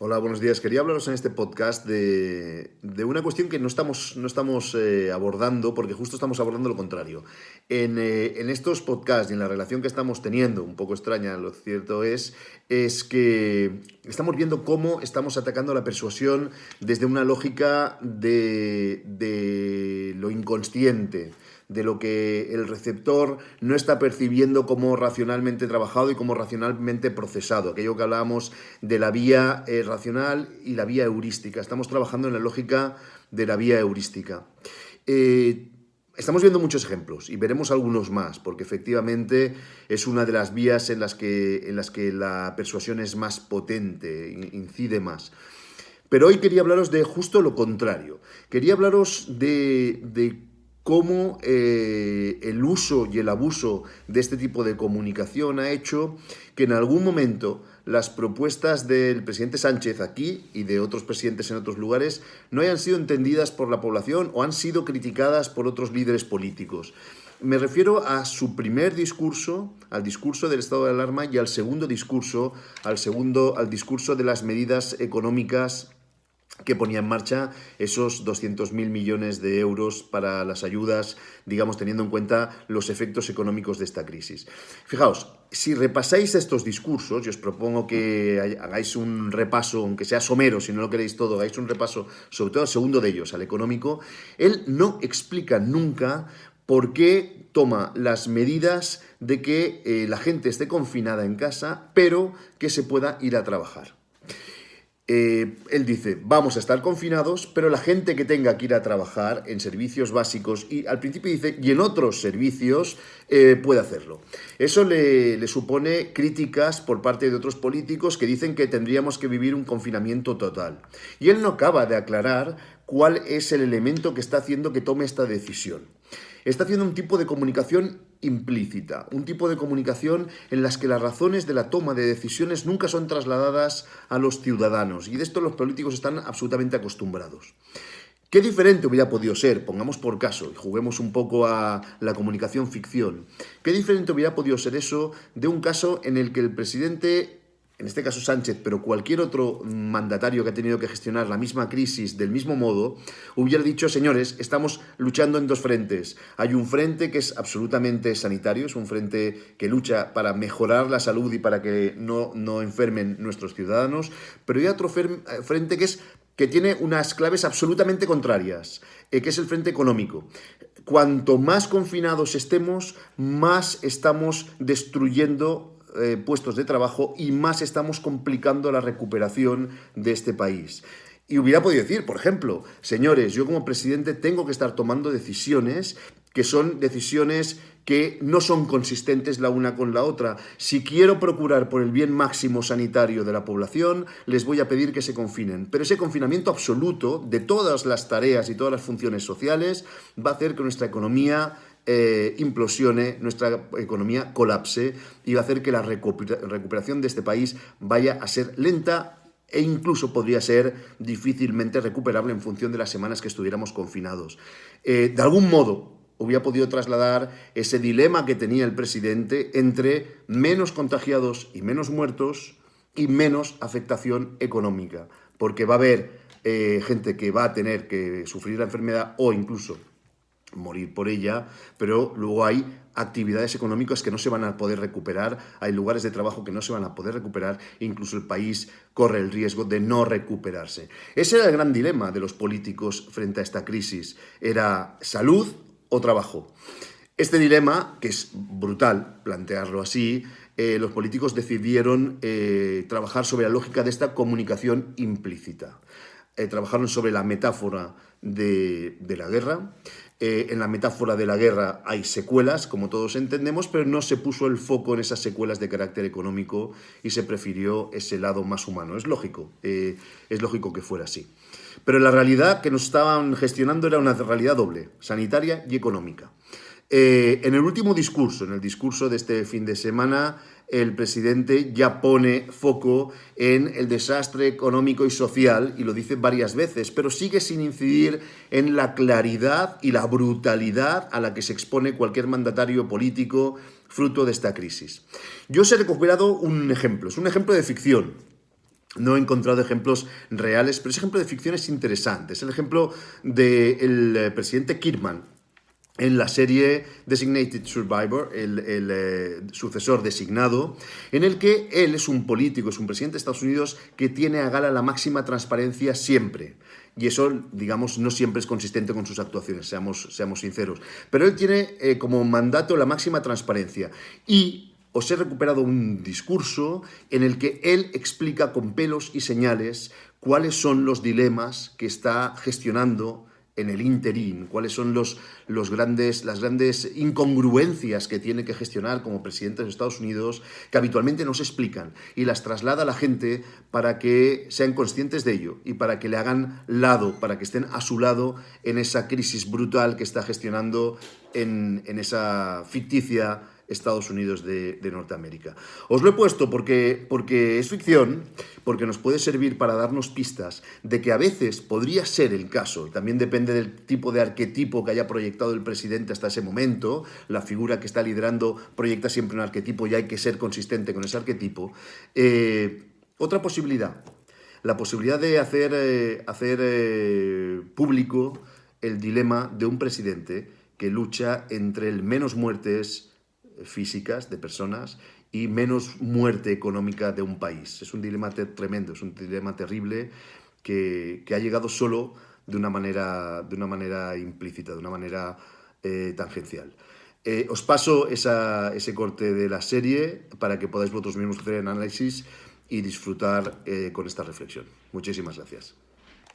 Hola, buenos días. Quería hablaros en este podcast de una cuestión que no estamos abordando, porque justo estamos abordando lo contrario. En estos podcasts y en la relación que estamos teniendo, un poco extraña, lo cierto es que estamos viendo cómo estamos atacando la persuasión desde una lógica de lo inconsciente, de lo que el receptor no está percibiendo como racionalmente trabajado y como racionalmente procesado, aquello que hablábamos de la vía racional y la vía heurística. Estamos trabajando en la lógica de la vía heurística. Estamos viendo muchos ejemplos y veremos algunos más, porque efectivamente es una de las vías en las que la persuasión es más potente, incide más. Pero hoy quería hablaros de justo lo contrario. Quería hablaros de cómo el uso y el abuso de este tipo de comunicación ha hecho que en algún momento las propuestas del presidente Sánchez aquí y de otros presidentes en otros lugares no hayan sido entendidas por la población o han sido criticadas por otros líderes políticos. Me refiero a su primer discurso, al discurso del estado de alarma, y al segundo discurso, al discurso de las medidas económicas que ponía en marcha esos 200.000 millones de euros para las ayudas, digamos, teniendo en cuenta los efectos económicos de esta crisis. Fijaos, si repasáis estos discursos, y os propongo que hagáis un repaso, aunque sea somero, si no lo queréis todo, hagáis un repaso, sobre todo al segundo de ellos, al económico, él no explica nunca por qué toma las medidas de que la gente esté confinada en casa, pero que se pueda ir a trabajar. Él dice, vamos a estar confinados, pero la gente que tenga que ir a trabajar en servicios básicos, y al principio dice, y en otros servicios, puede hacerlo. Eso le supone críticas por parte de otros políticos que dicen que tendríamos que vivir un confinamiento total. Y él no acaba de aclarar cuál es el elemento que está haciendo que tome esta decisión. Está haciendo un tipo de comunicación implícita, un tipo de comunicación en las que las razones de la toma de decisiones nunca son trasladadas a los ciudadanos, y de esto los políticos están absolutamente acostumbrados. ¿Qué diferente hubiera podido ser? Pongamos por caso, y juguemos un poco a la comunicación ficción. ¿Qué diferente hubiera podido ser eso de un caso en el que el presidente, en este caso Sánchez, pero cualquier otro mandatario que ha tenido que gestionar la misma crisis del mismo modo, hubiera dicho, señores, estamos luchando en dos frentes. Hay un frente que es absolutamente sanitario, es un frente que lucha para mejorar la salud y para que no enfermen nuestros ciudadanos, pero hay otro frente que tiene unas claves absolutamente contrarias, que es el frente económico. Cuanto más confinados estemos, más estamos destruyendo puestos de trabajo y más estamos complicando la recuperación de este país. Y hubiera podido decir, por ejemplo, señores, yo como presidente tengo que estar tomando decisiones que son decisiones que no son consistentes la una con la otra. Si quiero procurar por el bien máximo sanitario de la población, les voy a pedir que se confinen. Pero ese confinamiento absoluto de todas las tareas y todas las funciones sociales va a hacer que nuestra economía implosione, nuestra economía colapse, y va a hacer que la recuperación de este país vaya a ser lenta e incluso podría ser difícilmente recuperable en función de las semanas que estuviéramos confinados. De algún modo hubiera podido trasladar ese dilema que tenía el presidente entre menos contagiados y menos muertos y menos afectación económica, porque va a haber gente que va a tener que sufrir la enfermedad o incluso morir por ella, pero luego hay actividades económicas que no se van a poder recuperar, hay lugares de trabajo que no se van a poder recuperar, incluso el país corre el riesgo de no recuperarse. Ese era el gran dilema de los políticos frente a esta crisis, era salud o trabajo. Este dilema, que es brutal plantearlo así, los políticos decidieron trabajar sobre la lógica de esta comunicación implícita. Trabajaron sobre la metáfora de la guerra. En la metáfora de la guerra hay secuelas, como todos entendemos, pero no se puso el foco en esas secuelas de carácter económico y se prefirió ese lado más humano. Es lógico que fuera así. Pero la realidad que nos estaban gestionando era una realidad doble, sanitaria y económica. En el último discurso, en el discurso de este fin de semana, el presidente ya pone foco en el desastre económico y social, y lo dice varias veces, pero sigue sin incidir en la claridad y la brutalidad a la que se expone cualquier mandatario político fruto de esta crisis. Yo os he recuperado un ejemplo, es un ejemplo de ficción. No he encontrado ejemplos reales, pero ese ejemplo de ficción es interesante. Es el ejemplo del presidente Kirkman en la serie Designated Survivor, el sucesor designado, en el que él es un político, es un presidente de Estados Unidos que tiene a gala la máxima transparencia siempre. Y eso, digamos, no siempre es consistente con sus actuaciones, seamos sinceros. Pero él tiene como mandato la máxima transparencia. Y os he recuperado un discurso en el que él explica con pelos y señales cuáles son los dilemas que está gestionando en el interín, cuáles son las grandes incongruencias que tiene que gestionar como presidente de Estados Unidos, que habitualmente no se explican, y las traslada a la gente para que sean conscientes de ello y para que le hagan lado, para que estén a su lado en esa crisis brutal que está gestionando en esa ficticia Estados Unidos de Norteamérica. Os lo he puesto porque es ficción, porque nos puede servir para darnos pistas de que a veces podría ser el caso, también depende del tipo de arquetipo que haya proyectado el presidente hasta ese momento, la figura que está liderando proyecta siempre un arquetipo y hay que ser consistente con ese arquetipo. Otra posibilidad, la posibilidad de hacer público el dilema de un presidente que lucha entre el menos muertes físicas de personas y menos muerte económica de un país. Es un dilema tremendo, es un dilema terrible que ha llegado solo de una manera implícita, de una manera tangencial. Os paso ese corte de la serie para que podáis vosotros mismos hacer el análisis y disfrutar con esta reflexión. Muchísimas gracias.